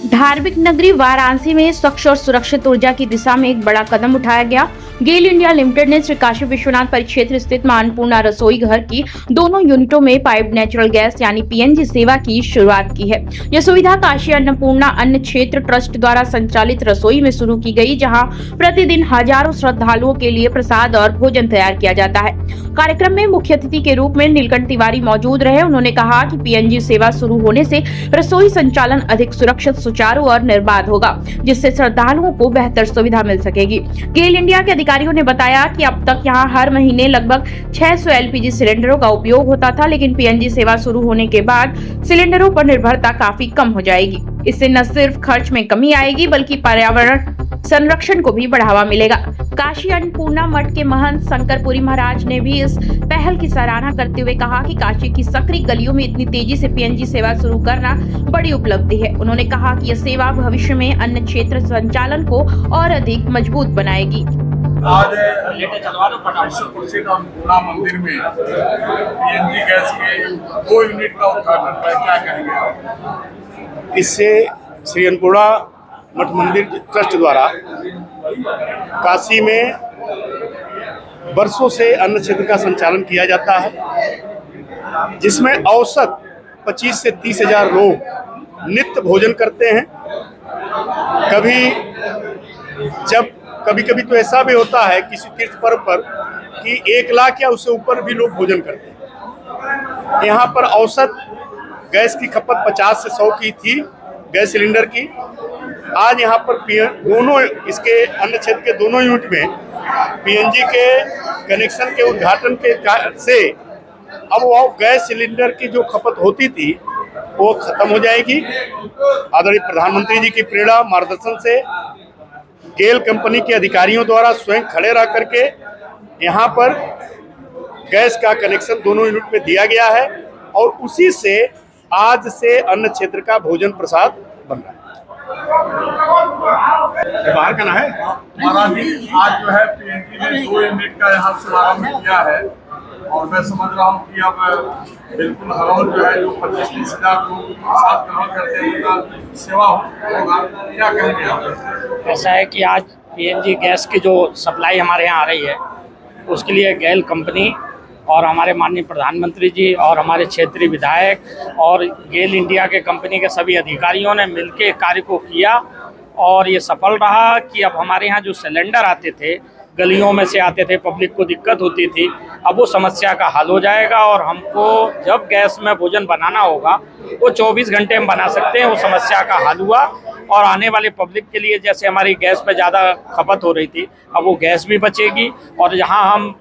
धार्मिक नगरी वाराणसी में स्वच्छ और सुरक्षित ऊर्जा की दिशा में एक बड़ा कदम उठाया गया। गेल इंडिया लिमिटेड ने श्री काशी विश्वनाथ परिक्षेत्र स्थित मां अन्नपूर्णा रसोई घर की दोनों यूनिटों में पाइप नेचुरल गैस यानी पीएनजी सेवा की शुरुआत की है। यह सुविधा काशी अन्नपूर्णा अन्न क्षेत्र ट्रस्ट द्वारा संचालित रसोई में शुरू की गई, जहां प्रतिदिन हजारों श्रद्धालुओं के लिए प्रसाद और भोजन तैयार किया जाता है। कार्यक्रम में मुख्य अतिथि के रूप में नीलकंठ तिवारी मौजूद रहे। उन्होंने कहा कि पीएनजी सेवा शुरू होने से रसोई संचालन अधिक सुरक्षित, सुचारू और निर्बाध होगा, जिससे श्रद्धालुओं को बेहतर सुविधा मिल सकेगी। गेल इंडिया के अधिकारियों ने बताया कि अब तक यहां हर महीने लगभग 600 एलपीजी सिलेंडरों का उपयोग होता था, लेकिन पीएनजी सेवा शुरू होने के बाद सिलेंडरों पर निर्भरता काफी कम हो जाएगी। इससे न सिर्फ खर्च में कमी आएगी, बल्कि पर्यावरण संरक्षण को भी बढ़ावा मिलेगा। काशी अन्नपूर्णा मठ के महंत शंकरपुरी महाराज ने भी इस पहल की सराहना करते हुए कहा कि काशी की सकरी गलियों में इतनी तेजी से पीएनजी सेवा शुरू करना बड़ी उपलब्धि है। उन्होंने कहा कि यह सेवा भविष्य में अन्य क्षेत्र संचालन को और अधिक मजबूत बनाएगी। आज विश्व प्रसिद्ध अन्नपूर्णा मंदिर में पीएनजी गैस के 2 यूनिट का उद्घाटन है, क्या कहेंगे? इससे श्री अन्नपूर्णा मठ मंदिर ट्रस्ट द्वारा काशी में वर्षों से अन्न क्षेत्र का संचालन किया जाता है, जिसमें औसत 25 से 30 हजार लोग नित्य भोजन करते हैं। कभी कभी तो ऐसा भी होता है किसी तीर्थ पर्व पर कि 1 लाख या उससे ऊपर भी लोग भोजन करते हैं। यहाँ पर औसत गैस की खपत 50 से 100 की थी, गैस सिलेंडर की। आज यहाँ पर दोनों इसके अन्न क्षेत्र के दोनों यूनिट में पीएनजी के कनेक्शन के उद्घाटन के से अब वो गैस सिलेंडर की जो खपत होती थी वो खत्म हो जाएगी। आदरणीय प्रधानमंत्री जी की प्रेरणा मार्गदर्शन से गेल कंपनी के अधिकारियों द्वारा स्वयं खड़े रह करके यहाँ पर गैस का कनेक्शन दोनों यूनिट में दिया गया है, और उसी से आज से अन्न क्षेत्र का भोजन प्रसाद बन रहा है। बाहर का ना है महाराज जी, आज जो है पीएनजी ने 2 यूनिट का यहाँ शुभारम्भ किया है, और मैं समझ रहा हूँ कि अब बिल्कुल हर रोज जो है जो 25-30 हजार लोग प्रसाद ग्रहण करते हैं उनका सेवा होगा, क्या कहेंगे आप? ऐसा है कि आज पीएनजी गैस की जो सप्लाई हमारे यहाँ आ रही है, उसके लिए गेल कंपनी और हमारे माननीय प्रधानमंत्री जी और हमारे क्षेत्रीय विधायक और गेल इंडिया के कंपनी के सभी अधिकारियों ने मिलकर कार्य को किया, और ये सफल रहा कि अब हमारे यहाँ जो सिलेंडर आते थे, गलियों में से आते थे, पब्लिक को दिक्कत होती थी, अब वो समस्या का हल हो जाएगा। और हमको जब गैस में भोजन बनाना होगा वो 24 घंटे में बना सकते हैं। वो समस्या का हल हुआ, और आने वाले पब्लिक के लिए जैसे हमारी गैस पे ज़्यादा खपत हो रही थी, अब वो गैस भी बचेगी, और जहाँ हम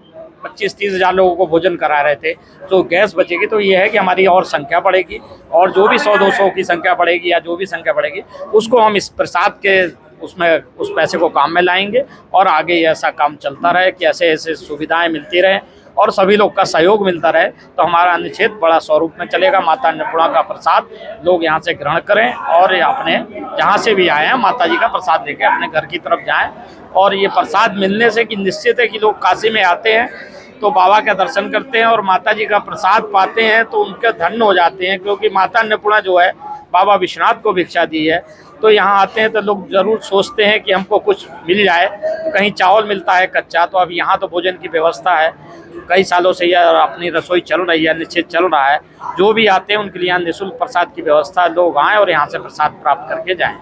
25-30 हजार लोगों को भोजन करा रहे थे तो गैस बचेगी। तो ये है कि हमारी और संख्या बढ़ेगी, और जो भी 100-200 की संख्या बढ़ेगी या जो भी संख्या बढ़ेगी उसको हम इस प्रसाद के उसमें उस पैसे को काम में लाएंगे, और आगे ऐसा काम चलता रहे कि ऐसे ऐसे सुविधाएं मिलती रहें और सभी लोग का सहयोग मिलता रहे, तो हमारा अन्न क्षेत्र बड़ा स्वरूप में चलेगा। माता अन्नपूर्णा का प्रसाद लोग यहाँ से ग्रहण करें, और अपने जहाँ से भी आए हैं माता जी का प्रसाद लेके अपने घर की तरफ जाएं। और ये प्रसाद मिलने से कि निश्चित है कि लोग काशी में आते हैं तो बाबा का दर्शन करते हैं और माता जी का प्रसाद पाते हैं तो उनके धन्य हो जाते हैं, क्योंकि माता अन्नपूर्णा जो है बाबा विश्वनाथ को भिक्षा दी है। तो यहाँ आते हैं तो लोग ज़रूर सोचते हैं कि हमको कुछ मिल जाए। कहीं चावल मिलता है कच्चा, तो अब यहाँ तो भोजन की व्यवस्था है, कई सालों से यह अपनी रसोई चल रही है, निश्चित चल रहा है। जो भी आते हैं उनके लिए यहाँ निःशुल्क प्रसाद की व्यवस्था, लोग आएँ और यहाँ से प्रसाद प्राप्त करके जाएँ।